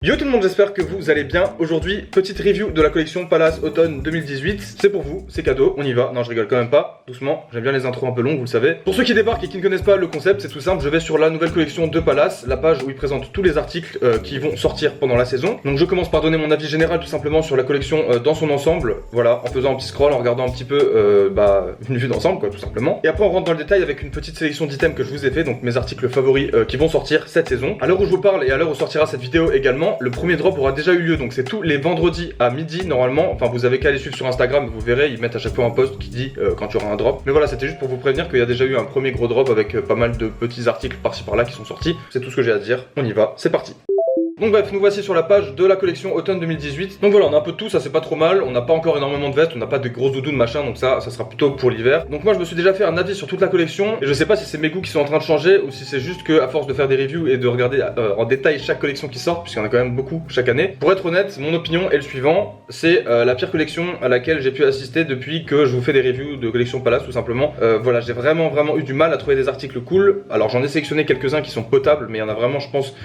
Yo tout le monde, j'espère que vous allez bien. Aujourd'hui, petite review de la collection Palace Automne 2018. C'est pour vous, c'est cadeau, on y va. Non, je rigole quand même pas, doucement. J'aime bien les intros un peu longues, vous le savez. Pour ceux qui débarquent et qui ne connaissent pas le concept, c'est tout simple. Je vais sur la nouvelle collection de Palace, la page où ils présentent tous les articles qui vont sortir pendant la saison. Donc je commence par donner mon avis général tout simplement sur la collection dans son ensemble. Voilà, en faisant un petit scroll, en regardant un petit peu une vue d'ensemble quoi, tout simplement. Et après on rentre dans le détail avec une petite sélection d'items que je vous ai fait, donc mes articles favoris qui vont sortir cette saison. À l'heure où je vous parle et à l'heure où sortira cette vidéo également, le premier drop aura déjà eu lieu, donc c'est tous les vendredis à midi normalement. Enfin vous avez qu'à aller suivre sur Instagram, vous verrez, ils mettent à chaque fois un post qui dit quand il y aura un drop. Mais voilà, c'était juste pour vous prévenir qu'il y a déjà eu un premier gros drop avec pas mal de petits articles par-ci par-là qui sont sortis. C'est tout ce que j'ai à dire, on y va, c'est parti. Donc bref, nous voici sur la page de la collection Automne 2018. Donc voilà, on a un peu de tout, ça c'est pas trop mal. On n'a pas encore énormément de vestes, on n'a pas de grosses doudounes machin, donc ça sera plutôt pour l'hiver. Donc moi je me suis déjà fait un avis sur toute la collection. Et je sais pas si c'est mes goûts qui sont en train de changer ou si c'est juste que à force de faire des reviews et de regarder en détail chaque collection qui sort, puisqu'il y en a quand même beaucoup chaque année. Pour être honnête, mon opinion est le suivant. C'est la pire collection à laquelle j'ai pu assister depuis que je vous fais des reviews de collection Palace tout simplement. Voilà, j'ai vraiment eu du mal à trouver des articles cool. Alors j'en ai sélectionné quelques-uns qui sont potables, mais il y en a vraiment je pense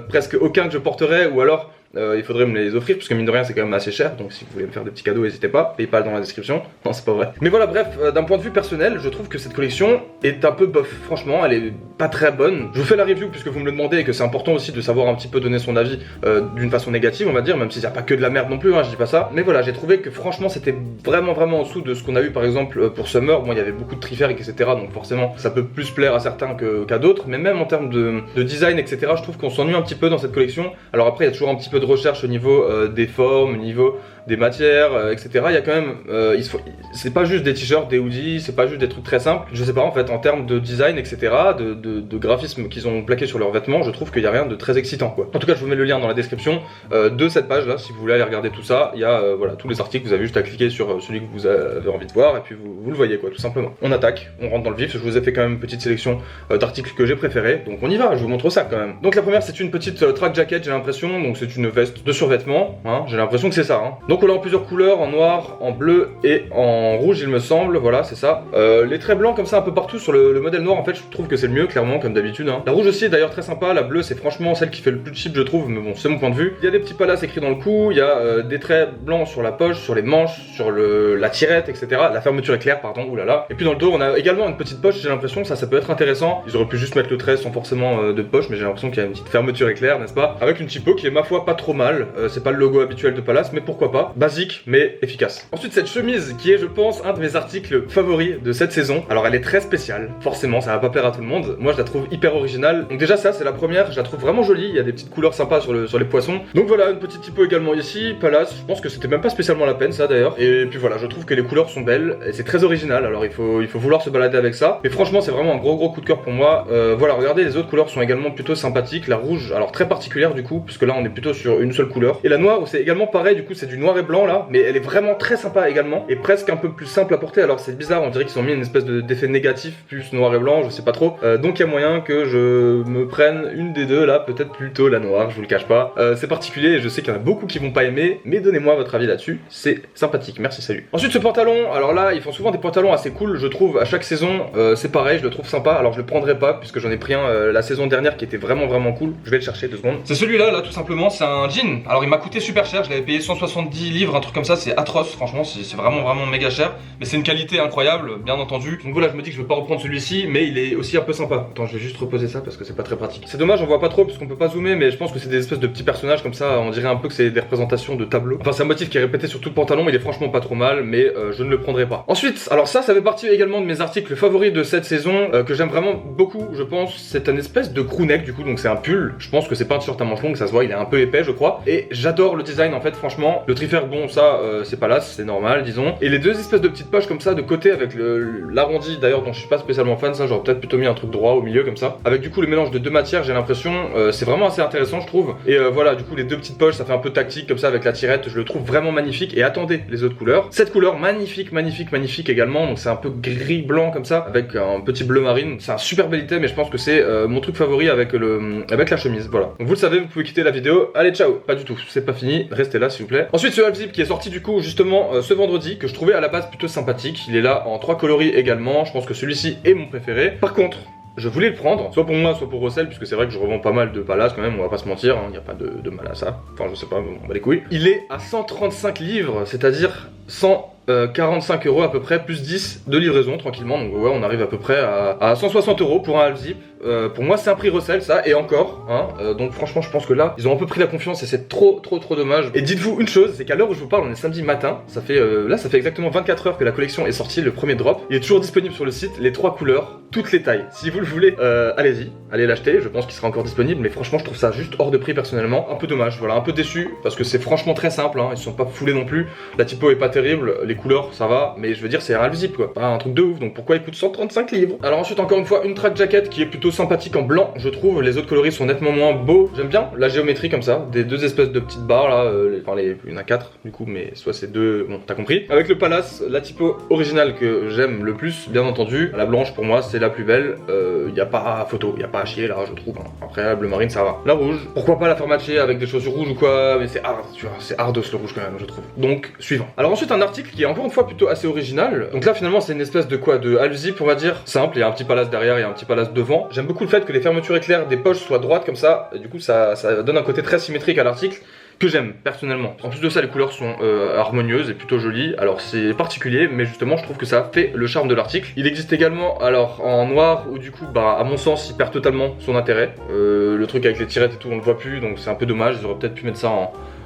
presque aucun que je porterai, ou alors il faudrait me les offrir parce que mine de rien c'est quand même assez cher, donc si vous voulez me faire des petits cadeaux n'hésitez pas, PayPal dans la description. Non c'est pas vrai. Mais voilà, bref, d'un point de vue personnel je trouve que cette collection est un peu bof, franchement elle est pas très bonne. Je vous fais la review puisque vous me le demandez et que c'est important aussi de savoir un petit peu donner son avis d'une façon négative on va dire, même s'il n'y a pas que de la merde non plus, hein, je dis pas ça. Mais voilà, j'ai trouvé que franchement c'était vraiment en dessous de ce qu'on a eu par exemple pour Summer. Bon il y avait beaucoup de trifères etc, donc forcément ça peut plus plaire à certains qu'à d'autres, mais même en termes de design etc, je trouve qu'on s'ennuie un petit peu dans cette collection. Alors après il y a toujours un petit peu de recherche au niveau des formes, au niveau des matières, etc. Il y a quand même, c'est pas juste des t-shirts, des hoodies, c'est pas juste des trucs très simples. Je sais pas en fait, en termes de design, etc., de graphisme qu'ils ont plaqué sur leurs vêtements, je trouve qu'il y a rien de très excitant quoi. En tout cas, je vous mets le lien dans la description de cette page là, si vous voulez aller regarder tout ça. Il y a voilà tous les articles, vous avez juste à cliquer sur celui que vous avez envie de voir et puis vous le voyez quoi, tout simplement. On attaque, on rentre dans le vif. Je vous ai fait quand même une petite sélection d'articles que j'ai préférés, donc on y va. Je vous montre ça quand même. Donc la première, c'est une petite track jacket, j'ai l'impression. Donc c'est une veste de survêtement, hein, j'ai l'impression que c'est ça. Hein. Donc on l'a en plusieurs couleurs, en noir, en bleu et en rouge il me semble, voilà c'est ça. Les traits blancs comme ça un peu partout sur le modèle noir en fait je trouve que c'est le mieux clairement comme d'habitude. Hein. La rouge aussi est d'ailleurs très sympa, la bleue c'est franchement celle qui fait le plus cheap je trouve, mais bon c'est mon point de vue. Il y a des petits Palace écrits dans le cou, il y a des traits blancs sur la poche, sur les manches, sur la tirette etc. La fermeture éclair pardon, oulala. Et puis dans le dos on a également une petite poche, j'ai l'impression que ça peut être intéressant. Ils auraient pu juste mettre le trait sans forcément de poche, mais j'ai l'impression qu'il y a une petite fermeture éclair n'est-ce pas. Avec une typo qui est ma foi pas trop mal, c'est pas le logo habituel de Palace mais pourquoi pas. Basique mais efficace. Ensuite cette chemise qui est je pense un de mes articles favoris de cette saison. Alors elle est très spéciale, forcément ça va pas plaire à tout le monde. Moi je la trouve hyper originale. Donc déjà ça c'est la première, je la trouve vraiment jolie, il y a des petites couleurs sympas sur les poissons. Donc voilà une petite typo également ici, Palace, je pense que c'était même pas spécialement la peine ça d'ailleurs. Et puis voilà, je trouve que les couleurs sont belles et c'est très original, alors il faut vouloir se balader avec ça. Mais franchement c'est vraiment un gros coup de cœur pour moi. Voilà, regardez les autres couleurs sont également plutôt sympathiques. La rouge, alors très particulière du coup, puisque là on est plutôt sur une seule couleur. Et la noire c'est également pareil, du coup c'est du noir et blanc là, mais elle est vraiment très sympa également et presque un peu plus simple à porter. Alors c'est bizarre, on dirait qu'ils ont mis une espèce d'effet négatif plus noir et blanc, je sais pas trop. Donc il y a moyen que je me prenne une des deux là, peut-être plutôt la noire, je vous le cache pas. C'est particulier et je sais qu'il y en a beaucoup qui vont pas aimer, mais donnez-moi votre avis là-dessus, c'est sympathique, merci, salut. Ensuite ce pantalon, alors là ils font souvent des pantalons assez cool, je trouve à chaque saison, c'est pareil, je le trouve sympa. Alors je le prendrai pas puisque j'en ai pris un la saison dernière qui était vraiment cool. Je vais le chercher 2 secondes. C'est celui-là là tout simplement, c'est un jean. Alors il m'a coûté super cher, je l'avais payé 170 livres, un truc comme ça, c'est atroce franchement, c'est vraiment méga cher, mais c'est une qualité incroyable bien entendu. Donc voilà, je me dis que je vais pas reprendre celui-ci, mais il est aussi un peu sympa. Attends, je vais juste reposer ça parce que c'est pas très pratique. C'est dommage, on voit pas trop parce qu'on peut pas zoomer, mais je pense que c'est des espèces de petits personnages comme ça, on dirait un peu que c'est des représentations de tableaux. Enfin c'est un motif qui est répété sur tout le pantalon, il est franchement pas trop mal, mais je ne le prendrai pas. Ensuite, alors ça fait partie également de mes articles favoris de cette saison, que j'aime vraiment beaucoup je pense. C'est un espèce de crewneck du coup, donc c'est un pull. Je pense que c'est pas un t-shirt à manches longues, ça se voit, il est un peu épais je crois. Et j'adore le design en fait franchement. Le trifère bon ça c'est pas là, c'est normal disons. Et les deux espèces de petites poches comme ça de côté avec l'arrondi d'ailleurs dont je suis pas spécialement fan, ça j'aurais peut-être plutôt mis un truc droit au milieu comme ça. Avec du coup le mélange de deux matières j'ai l'impression, c'est vraiment assez intéressant je trouve. Et voilà du coup les deux petites poches ça fait un peu tactique comme ça avec la tirette, je le trouve vraiment magnifique. Et attendez les autres couleurs, cette couleur magnifique également, donc c'est un peu gris blanc comme ça avec un petit bleu marine. C'est un super bel item et je pense que c'est mon truc favori avec la chemise, voilà. Donc vous le savez, vous pouvez quitter la vidéo, allez ciao. Pas du tout, c'est pas fini, restez là s'il vous plaît. Ensuite ce half zip qui est sorti du coup justement ce vendredi, que je trouvais à la base plutôt sympathique. Il est là en 3 coloris également, je pense que celui-ci est mon préféré. Par contre je voulais le prendre, soit pour moi, soit pour Rossel, puisque c'est vrai que je revends pas mal de Palace quand même, on va pas se mentir, il n'y a pas de mal à ça. Enfin, je sais pas, on va les couilles. Il est à 135 livres, c'est-à-dire 145 € à peu près, plus 10 de livraison tranquillement. Donc ouais, on arrive à peu près à 160 € pour un half zip. Pour moi c'est un prix Rossel ça, et encore hein, donc franchement je pense que là ils ont un peu pris la confiance et c'est trop dommage. Et dites-vous une chose, c'est qu'à l'heure où je vous parle, on est samedi matin, ça fait ça fait exactement 24 heures que la collection est sortie, le premier drop. Il est toujours disponible sur le site, les 3 couleurs, toutes les tailles. Si vous le voulez, allez-y, allez l'acheter, je pense qu'il sera encore disponible, mais franchement je trouve ça juste hors de prix personnellement. Un peu dommage, voilà, un peu déçu, parce que c'est franchement très simple, hein, ils sont pas foulés non plus, la typo est pas terrible, les couleurs ça va, mais je veux dire c'est un half zip quoi, pas un truc de ouf, donc pourquoi il coûte 135 livres. Alors ensuite encore une fois une track jacket qui est plutôt sympathique en blanc, je trouve, les autres coloris sont nettement moins beaux, j'aime bien la géométrie comme ça, des deux espèces de petites barres là, il y en a 4 du coup, mais soit c'est deux, bon t'as compris. Avec le Palace, la typo originale que j'aime le plus, bien entendu, la blanche pour moi c'est la plus belle, y a pas photo, y a pas à chier là je trouve, hein. Après la bleu marine ça va. La rouge, pourquoi pas la faire matcher avec des chaussures rouges ou quoi, mais c'est hard, tu vois, c'est hardos le rouge quand même je trouve. Donc suivant. Alors ensuite un article qui est encore une fois plutôt assez original, donc là finalement c'est une espèce de quoi, de half zip on va dire, simple, il y a un petit Palace derrière, il y a un petit Palace devant. J'aime beaucoup le fait que les fermetures éclair des poches soient droites comme ça, et du coup ça donne un côté très symétrique à l'article que j'aime personnellement. En plus de ça les couleurs sont harmonieuses et plutôt jolies, alors c'est particulier mais justement je trouve que ça fait le charme de l'article. Il existe également alors en noir où du coup bah à mon sens il perd totalement son intérêt, le truc avec les tirettes et tout on le voit plus, donc c'est un peu dommage, ils auraient peut-être pu mettre ça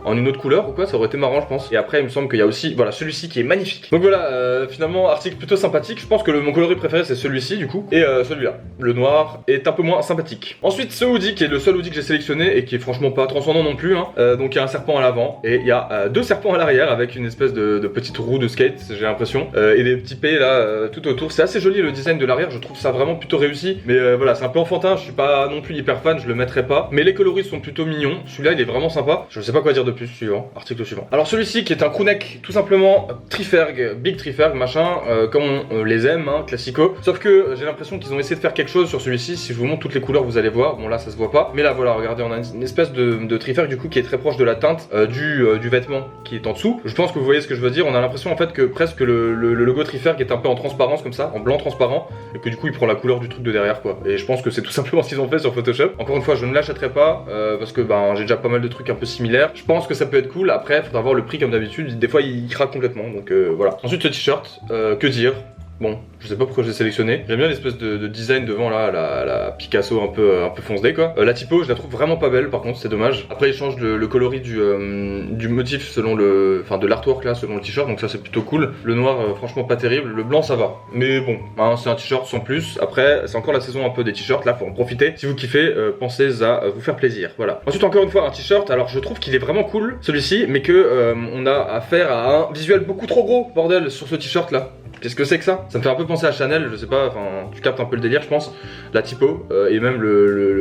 en une autre couleur ou quoi, ça aurait été marrant je pense. Et après il me semble qu'il y a aussi, voilà, celui-ci qui est magnifique. Donc voilà, finalement article plutôt sympathique. Je pense que mon coloris préféré c'est celui-ci du coup. Et celui-là, le noir est un peu moins sympathique. Ensuite ce hoodie qui est le seul hoodie que j'ai sélectionné et qui est franchement pas transcendant non plus hein. Donc il y a un serpent à l'avant et il y a deux serpents à l'arrière avec une espèce de petite roue de skate j'ai l'impression. Et des petits P là tout autour. C'est assez joli le design de l'arrière, je trouve ça vraiment plutôt réussi. Mais voilà, c'est un peu enfantin, je suis pas non plus hyper fan, je le mettrai pas. Mais les coloris sont plutôt mignons, celui-là il est vraiment sympa. Je sais pas quoi dire de plus, suivant, article suivant. Alors celui-ci qui est un crewneck tout simplement triferg, big triferg machin, comme on les aime, hein, classico. Sauf que j'ai l'impression qu'ils ont essayé de faire quelque chose sur celui-ci. Si je vous montre toutes les couleurs vous allez voir, bon là ça se voit pas. Mais là voilà, regardez, on a une espèce de triferg du coup qui est très proche de la teinte du vêtement qui est en dessous. Je pense que vous voyez ce que je veux dire, on a l'impression en fait que presque le logo triferg est un peu en transparence comme ça, en blanc transparent, et que du coup il prend la couleur du truc de derrière quoi. Et je pense que c'est tout simplement ce qu'ils ont fait sur Photoshop. Encore une fois je ne l'achèterai pas parce que ben j'ai déjà pas mal de trucs un peu similaires. Je pense que ça peut être cool, après il faudra voir le prix comme d'habitude, des fois il craque complètement, donc voilà. Ensuite ce t-shirt, que dire? Bon, je sais pas pourquoi j'ai sélectionné. J'aime bien l'espèce de design devant là, la Picasso un peu foncé quoi. La typo, je la trouve vraiment pas belle par contre, c'est dommage. Après il change le coloris du motif selon enfin de l'artwork là, selon le t-shirt, donc ça c'est plutôt cool. Le noir franchement pas terrible, le blanc ça va. Mais bon, hein, c'est un t-shirt sans plus. Après c'est encore la saison un peu des t-shirts, là faut en profiter. Si vous kiffez, pensez à vous faire plaisir, voilà. Ensuite encore une fois un t-shirt, alors je trouve qu'il est vraiment cool celui-ci, mais que on a affaire à un visuel beaucoup trop gros, bordel, sur ce t-shirt là. Qu'est-ce que c'est que ça? Ça me fait un peu penser à Chanel, je sais pas, enfin tu captes un peu le délire je pense. La typo, et même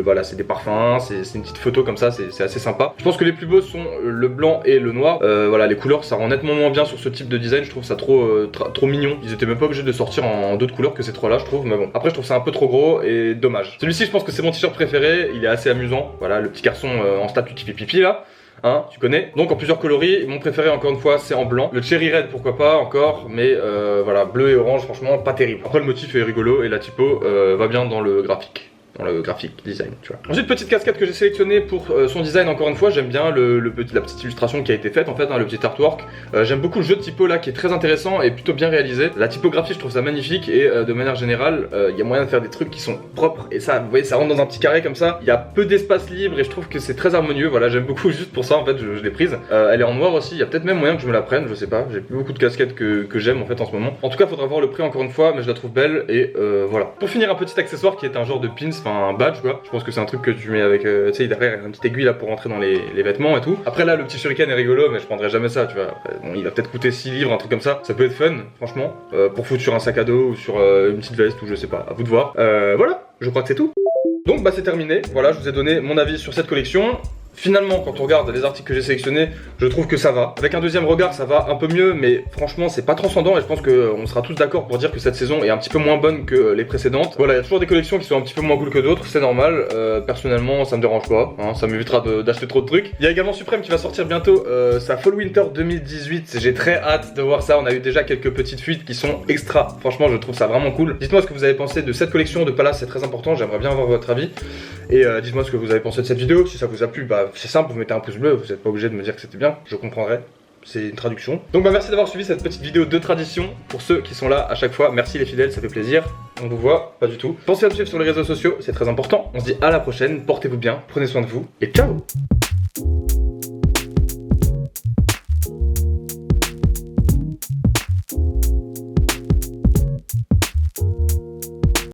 voilà, c'est des parfums, c'est une petite photo comme ça, c'est assez sympa. Je pense que les plus beaux sont le blanc et le noir. Voilà, les couleurs ça rend nettement moins bien sur ce type de design, je trouve ça trop mignon. Ils étaient même pas obligés de sortir en d'autres couleurs que ces trois là je trouve, mais bon. Après je trouve ça un peu trop gros et dommage. Celui-ci je pense que c'est mon t-shirt préféré, il est assez amusant. Voilà, le petit garçon en statue qui fait pipi là. Hein, tu connais. Donc en plusieurs coloris, mon préféré encore une fois c'est en blanc. Le cherry red pourquoi pas encore, mais voilà, bleu et orange franchement pas terrible. Après le motif est rigolo et la typo va bien dans le graphique. Dans le graphique design, tu vois. Ensuite petite casquette que j'ai sélectionnée pour son design, encore une fois j'aime bien la petite illustration qui a été faite en fait, hein, le petit artwork. J'aime beaucoup le jeu de typo là qui est très intéressant et plutôt bien réalisé. La typographie je trouve ça magnifique et de manière générale il y a moyen de faire des trucs qui sont propres et ça vous voyez ça rentre dans un petit carré comme ça. Il y a peu d'espace libre et je trouve que c'est très harmonieux, voilà j'aime beaucoup juste pour ça en fait je l'ai prise. Elle est en noir aussi, il y a peut-être même moyen que je me la prenne, je sais pas, j'ai plus beaucoup de casquettes que j'aime en fait en ce moment. En tout cas faudra voir le prix encore une fois mais je la trouve belle et voilà. Pour finir un petit accessoire qui est un genre de pins, enfin un badge quoi. Je pense que c'est un truc que tu mets avec, tu sais derrière il y a une petite aiguille là pour rentrer dans les vêtements et tout. Après là le petit shuriken est rigolo mais je prendrais jamais ça tu vois. Après, bon, il va peut-être coûter 6 livres, un truc comme ça peut être fun franchement, pour foutre sur un sac à dos ou sur une petite veste ou je sais pas, à vous de voir. Voilà, je crois que c'est tout. Donc bah c'est terminé, voilà je vous ai donné mon avis sur cette collection. Finalement, quand on regarde les articles que j'ai sélectionnés, je trouve que ça va. Avec un deuxième regard, ça va un peu mieux, mais franchement, c'est pas transcendant et je pense qu'on sera tous d'accord pour dire que cette saison est un petit peu moins bonne que les précédentes. Voilà, il y a toujours des collections qui sont un petit peu moins cool que d'autres, c'est normal. Personnellement, ça me dérange pas, hein, ça m'évitera d'acheter trop de trucs. Il y a également Supreme qui va sortir bientôt sa Fall Winter 2018. J'ai très hâte de voir ça. On a eu déjà quelques petites fuites qui sont extra. Franchement, je trouve ça vraiment cool. Dites-moi ce que vous avez pensé de cette collection de Palace, c'est très important. J'aimerais bien avoir votre avis. Et dites-moi ce que vous avez pensé de cette vidéo. Si ça vous a plu, bah c'est simple, vous mettez un pouce bleu. Vous n'êtes pas obligé de me dire que c'était bien. Je comprendrai. C'est une traduction. Donc bah merci d'avoir suivi cette petite vidéo de tradition. Pour ceux qui sont là à chaque fois, merci les fidèles, ça fait plaisir. On vous voit, pas du tout. Pensez à me suivre sur les réseaux sociaux, c'est très important. On se dit à la prochaine, portez-vous bien, prenez soin de vous et ciao.